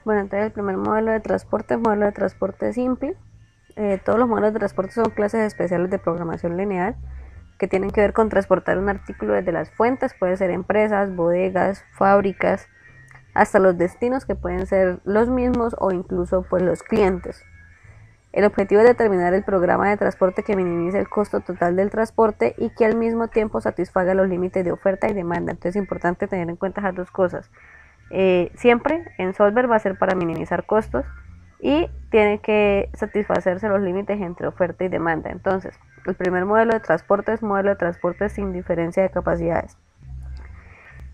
Bueno, entonces el primer modelo de transporte es modelo de transporte simple. Todos los modelos de transporte son clases especiales de programación lineal que tienen que ver con transportar un artículo desde las fuentes, puede ser empresas, bodegas, fábricas, hasta los destinos que pueden ser los mismos o incluso pues los clientes. El objetivo es determinar el programa de transporte que minimice el costo total del transporte y que al mismo tiempo satisfaga los límites de oferta y demanda. Entonces es importante tener en cuenta esas dos cosas. Siempre en Solver va a ser para minimizar costos y tiene que satisfacerse los límites entre oferta y demanda. Entonces, el primer modelo de transporte es modelo de transporte sin diferencia de capacidades.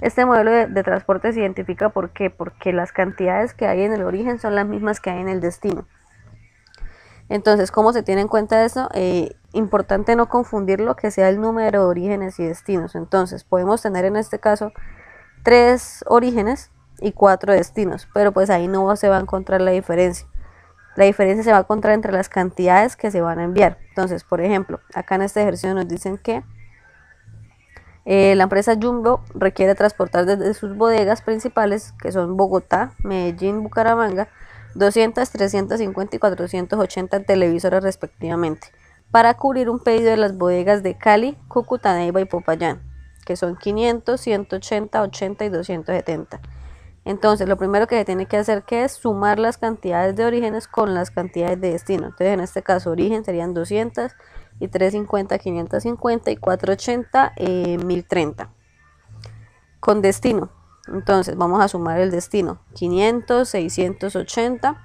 Este modelo de transporte se identifica ¿por qué? Porque las cantidades que hay en el origen son las mismas que hay en el destino. Entonces, ¿cómo se tiene en cuenta eso? Importante no confundirlo, que sea el número de orígenes y destinos. Entonces, podemos tener en este caso 3 orígenes y 4 destinos, pero pues ahí no se va a encontrar la diferencia. La diferencia se va a encontrar entre las cantidades que se van a enviar. Entonces, por ejemplo, acá en este ejercicio nos dicen que la empresa Jumbo requiere transportar desde sus bodegas principales, que son Bogotá, Medellín, Bucaramanga, 200, 350 y 480 televisores respectivamente, para cubrir un pedido de las bodegas de Cali, Cúcuta, Neiva y Popayán, que son 500, 180, 80 y 270. Entonces, lo primero que se tiene que hacer que es sumar las cantidades de orígenes con las cantidades de destino. Entonces, en este caso, origen serían 200 y 350, 550 y 480, 1030. Con destino, entonces vamos a sumar el destino: 500, 680,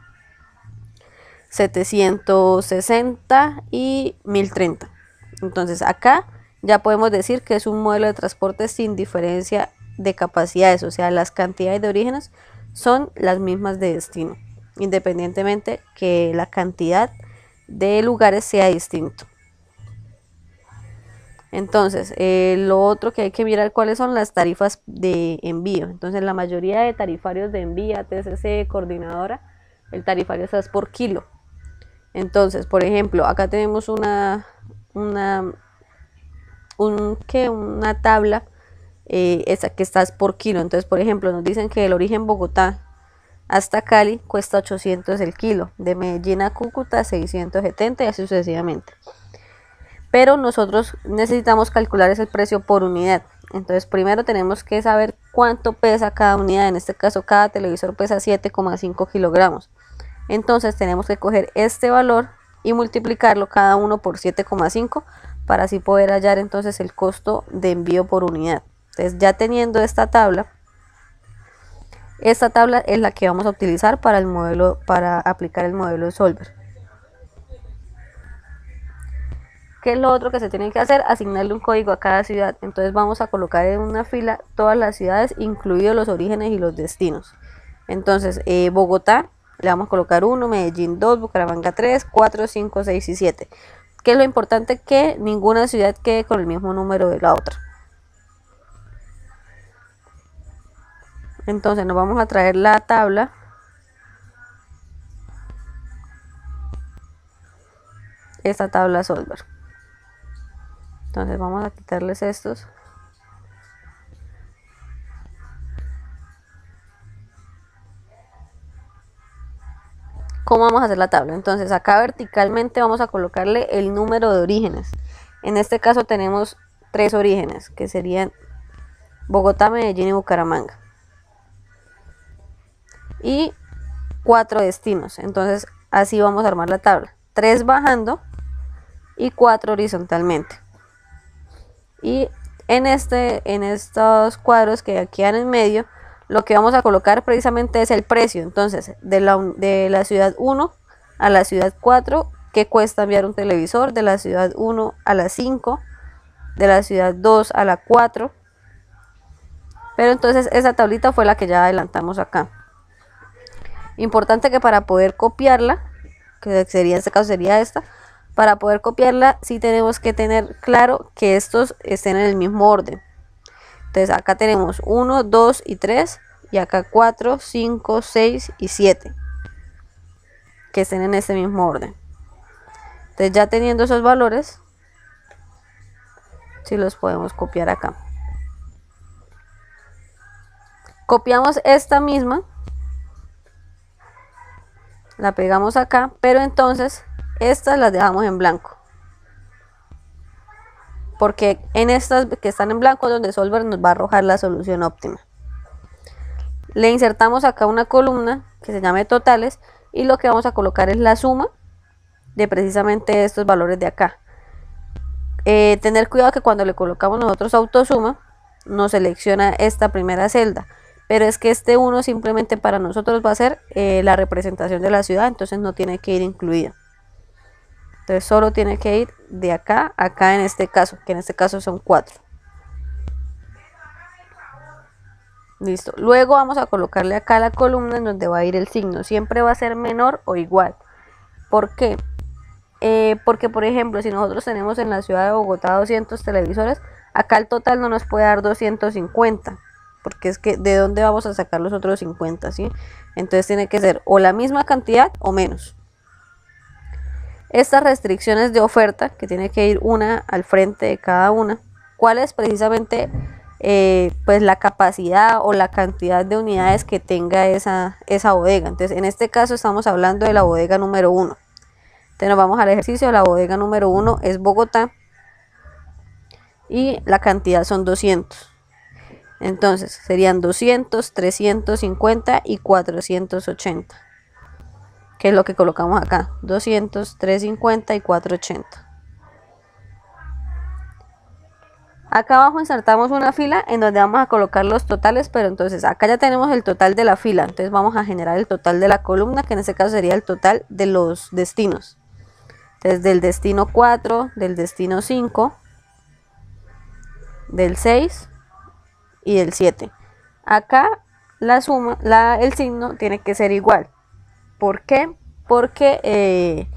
760 y 1030. Entonces, acá ya podemos decir que es un modelo de transporte sin diferencia de capacidades, o sea, las cantidades de orígenes son las mismas de destino, independientemente que la cantidad de lugares sea distinto. Entonces, lo otro que hay que mirar cuáles son las tarifas de envío. Entonces, la mayoría de tarifarios de envío, TCC, coordinadora, el tarifario es por kilo. Entonces, por ejemplo, acá tenemos una tabla esa que está por kilo. Entonces, por ejemplo, nos dicen que el origen Bogotá hasta Cali cuesta 800 el kilo, de Medellín a Cúcuta 670 y así sucesivamente. Pero nosotros necesitamos calcular ese precio por unidad. Entonces, primero tenemos que saber cuánto pesa cada unidad. En este caso, cada televisor pesa 7,5 kilogramos. Entonces, tenemos que coger este valor y multiplicarlo cada uno por 7,5 para así poder hallar entonces el costo de envío por unidad. Entonces, ya teniendo esta tabla es la que vamos a utilizar para el modelo, para aplicar el modelo de Solver. ¿Qué es lo otro que se tiene que hacer? Asignarle un código a cada ciudad. Entonces vamos a colocar en una fila todas las ciudades, incluidos los orígenes y los destinos. Entonces, Bogotá, le vamos a colocar 1, Medellín 2, Bucaramanga 3, 4, 5, 6 y 7. ¿Qué es lo importante? Que ninguna ciudad quede con el mismo número de la otra. Entonces nos vamos a traer la tabla. Esta tabla Solver. Entonces vamos a quitarles estos. ¿Cómo vamos a hacer la tabla? Entonces acá verticalmente vamos a colocarle el número de orígenes. En este caso tenemos 3 orígenes, que serían Bogotá, Medellín y Bucaramanga. Y 4 destinos. Entonces así vamos a armar la tabla. 3 bajando y 4 horizontalmente. Y en estos cuadros que quedan en medio, lo que vamos a colocar precisamente es el precio. Entonces, de la ciudad 1 a la ciudad 4, ¿qué cuesta enviar un televisor? De la ciudad 1 a la 5, de la ciudad 2 a la 4. Pero entonces esa tablita fue la que ya adelantamos acá. Importante que para poder copiarla, que sería en este caso sería esta, para poder copiarla sí tenemos que tener claro que estos estén en el mismo orden. Entonces acá tenemos 1, 2 y 3 y acá 4, 5, 6 y 7 que estén en ese mismo orden. Entonces ya teniendo esos valores, sí los podemos copiar acá. Copiamos esta misma la pegamos acá, pero entonces estas las dejamos en blanco, porque en estas que están en blanco es donde Solver nos va a arrojar la solución óptima. Le insertamos acá una columna que se llame totales y lo que vamos a colocar es la suma de precisamente estos valores de acá. Tener cuidado que cuando le colocamos nosotros autosuma nos selecciona esta primera celda, pero es que este 1 simplemente para nosotros va a ser la representación de la ciudad, entonces no tiene que ir incluida. Entonces solo tiene que ir de acá a acá en este caso, que en este caso son 4. Listo. Luego vamos a colocarle acá la columna en donde va a ir el signo. Siempre va a ser menor o igual. ¿Por qué? Porque por ejemplo, si nosotros tenemos en la ciudad de Bogotá 200 televisores, acá el total no nos puede dar 250. Porque es que ¿de dónde vamos a sacar los otros 50? ¿Sí? Entonces tiene que ser o la misma cantidad o menos. Estas restricciones de oferta, que tiene que ir una al frente de cada una, ¿cuál es precisamente pues la capacidad o la cantidad de unidades que tenga esa bodega? Entonces en este caso estamos hablando de la bodega número 1. Entonces nos vamos al ejercicio. La bodega número 1 es Bogotá y la cantidad son 200. Entonces serían 200, 350 y 480. Que es lo que colocamos acá, 200, 350 y 480. Acá abajo insertamos una fila en donde vamos a colocar los totales, pero entonces acá ya tenemos el total de la fila, entonces vamos a generar el total de la columna, que en este caso sería el total de los destinos. Entonces del destino 4, del destino 5, del 6 y del 7. Acá la suma, el signo tiene que ser igual. ¿Por qué? Porque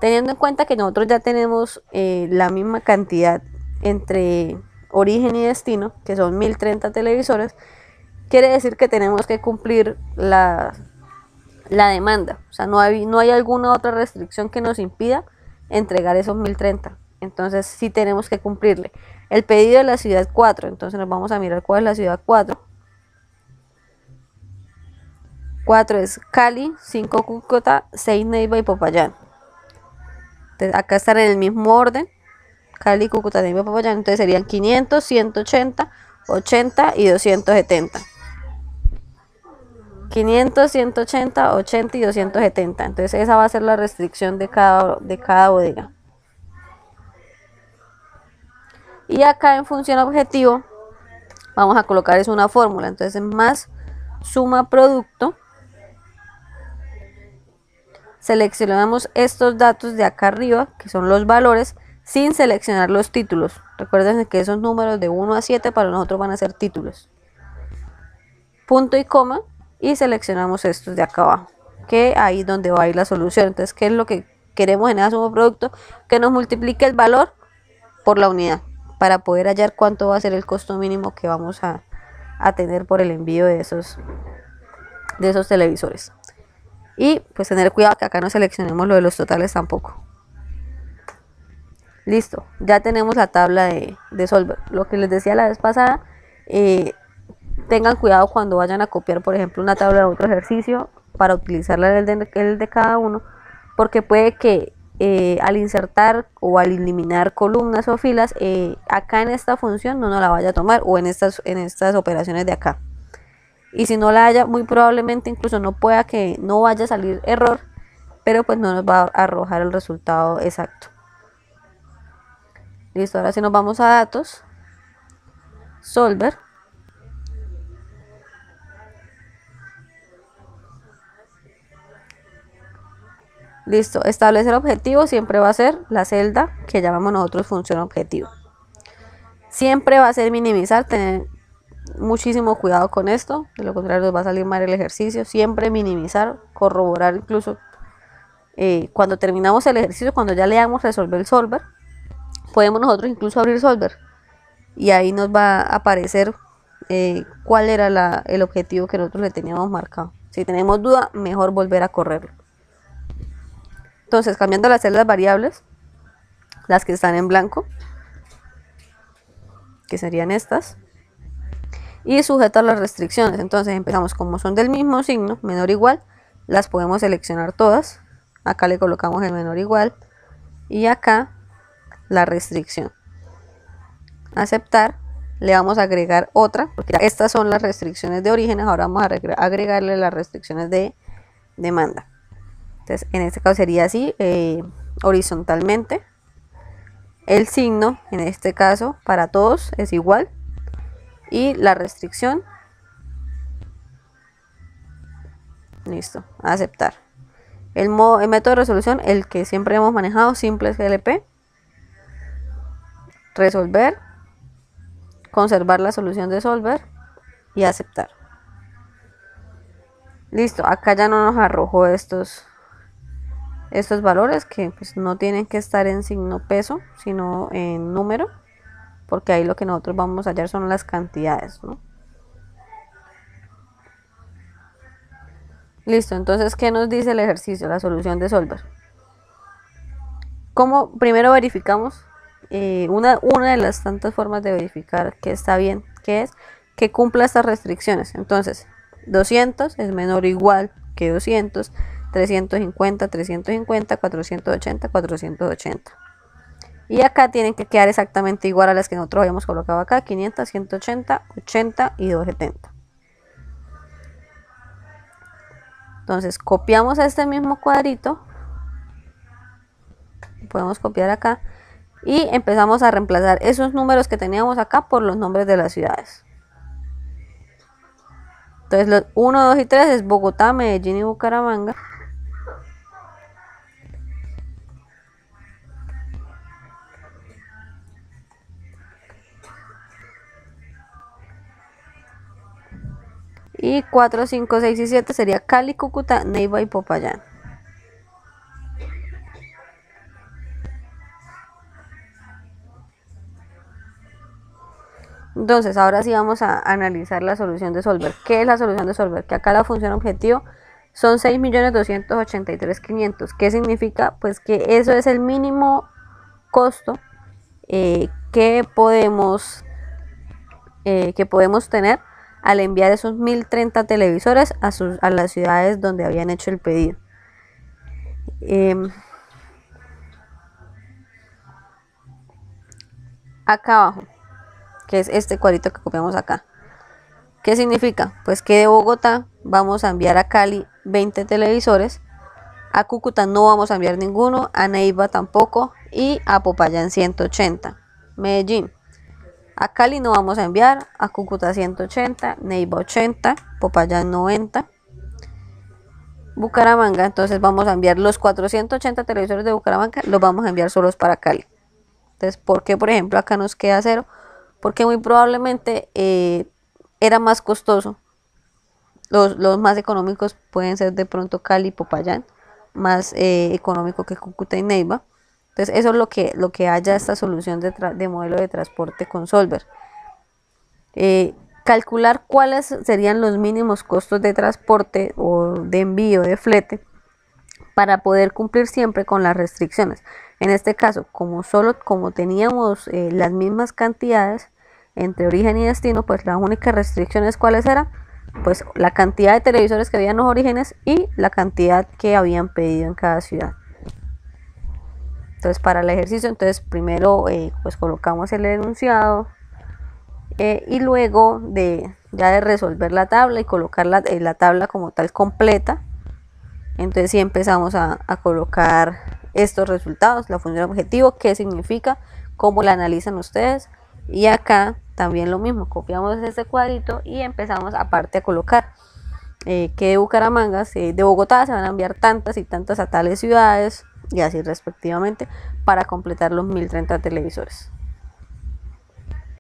teniendo en cuenta que nosotros ya tenemos la misma cantidad entre origen y destino, que son 1030 televisores, quiere decir que tenemos que cumplir la demanda. O sea, no hay alguna otra restricción que nos impida entregar esos 1030. Entonces sí tenemos que cumplirle. El pedido de la ciudad 4, entonces nos vamos a mirar cuál es la ciudad 4. 4 es Cali, 5 Cúcuta, 6 Neiva y Popayán. Entonces acá están en el mismo orden, Cali, Cúcuta, Neiva y Popayán. Entonces serían 500, 180, 80 y 270. 500, 180, 80 y 270. Entonces esa va a ser la restricción de cada bodega. Y acá en función objetivo vamos a colocar es una fórmula. Entonces más suma producto. Seleccionamos estos datos de acá arriba, que son los valores, sin seleccionar los títulos. Recuerden que esos números de 1 a 7 para nosotros van a ser títulos. Punto y coma, y seleccionamos estos de acá abajo, que ahí es donde va a ir la solución. Entonces, ¿qué es lo que queremos en ese suma producto? Que nos multiplique el valor por la unidad, para poder hallar cuánto va a ser el costo mínimo que vamos a tener por el envío de esos televisores. Y pues tener cuidado que acá no seleccionemos lo de los totales tampoco. Listo, ya tenemos la tabla de Solver. Lo que les decía la vez pasada, tengan cuidado cuando vayan a copiar, por ejemplo, una tabla de otro ejercicio para utilizarla el de cada uno, porque puede que al insertar o al eliminar columnas o filas, acá en esta función no nos la vaya a tomar, o en estas operaciones de acá. Y si no la haya, muy probablemente incluso no vaya a salir error, pero pues no nos va a arrojar el resultado exacto. Listo, ahora sí nos vamos a datos, Solver. Listo, establecer objetivo siempre va a ser la celda que llamamos nosotros función objetivo. Siempre va a ser minimizar, tener muchísimo cuidado con esto, de lo contrario nos va a salir mal el ejercicio. Siempre minimizar, corroborar incluso cuando terminamos el ejercicio, cuando ya le damos resolver el Solver, podemos nosotros incluso abrir Solver y ahí nos va a aparecer cuál era el objetivo que nosotros le teníamos marcado. Si tenemos duda, mejor volver a correrlo. Entonces, cambiando las celdas variables, las que están en blanco, que serían estas, y sujeto a las restricciones. Entonces empezamos, como son del mismo signo, menor o igual, las podemos seleccionar todas. Acá le colocamos el menor igual y acá la restricción. Aceptar. Le vamos a agregar otra, porque estas son las restricciones de orígenes. Ahora vamos a agregarle las restricciones de demanda. Entonces en este caso sería así, horizontalmente. El signo en este caso para todos es igual y la restricción, listo, aceptar. El método de resolución, el que siempre hemos manejado, simple GLP, resolver, conservar la solución de solver y aceptar. Listo, acá ya no nos arrojó estos valores que pues no tienen que estar en signo peso, sino en número, porque ahí lo que nosotros vamos a hallar son las cantidades, ¿no? Listo, entonces, ¿qué nos dice el ejercicio? La solución de solver. ¿Cómo? Primero verificamos una de las tantas formas de verificar que está bien, que es que cumpla estas restricciones. Entonces, 200 es menor o igual que 200, 350, 350, 480, 480. Y acá tienen que quedar exactamente igual a las que nosotros habíamos colocado acá, 500, 180, 80 y 270. Entonces copiamos este mismo cuadrito, podemos copiar acá y empezamos a reemplazar esos números que teníamos acá por los nombres de las ciudades. Entonces los 1, 2 y 3 es Bogotá, Medellín y Bucaramanga. Y 4, 5, 6 y 7 sería Cali, Cúcuta, Neiva y Popayán. Entonces ahora sí vamos a analizar la solución de solver. ¿Qué es la solución de solver? Que acá la función objetivo son 6.283.500. ¿Qué significa? Pues que eso es el mínimo costo que podemos tener al enviar esos 1030 televisores a las ciudades donde habían hecho el pedido. Acá abajo, que es este cuadrito que copiamos acá. ¿Qué significa? Pues que de Bogotá vamos a enviar a Cali 20 televisores, a Cúcuta no vamos a enviar ninguno, a Neiva tampoco y a Popayán 180. Medellín, a Cali no vamos a enviar, a Cúcuta 180, Neiva 80, Popayán 90. Bucaramanga, entonces vamos a enviar los 480 televisores de Bucaramanga, los vamos a enviar solos para Cali. Entonces, ¿por qué por ejemplo acá nos queda 0? Porque muy probablemente era más costoso. Los más económicos pueden ser de pronto Cali y Popayán, más económico que Cúcuta y Neiva. Entonces eso es lo que haya esta solución de modelo de transporte con solver. Calcular cuáles serían los mínimos costos de transporte o de envío de flete para poder cumplir siempre con las restricciones. En este caso, como teníamos las mismas cantidades entre origen y destino, pues las únicas restricciones cuáles eran, pues la cantidad de televisores que había en los orígenes y la cantidad que habían pedido en cada ciudad. Entonces para el ejercicio, entonces primero pues colocamos el enunciado y luego ya de resolver la tabla y colocar la tabla como tal completa, entonces sí empezamos a colocar estos resultados, la función objetivo, qué significa, cómo la analizan ustedes, y acá también lo mismo, copiamos este cuadrito y empezamos aparte a colocar que de Bucaramanga, de Bogotá se van a enviar tantas y tantas a tales ciudades y así respectivamente para completar los 1030 televisores.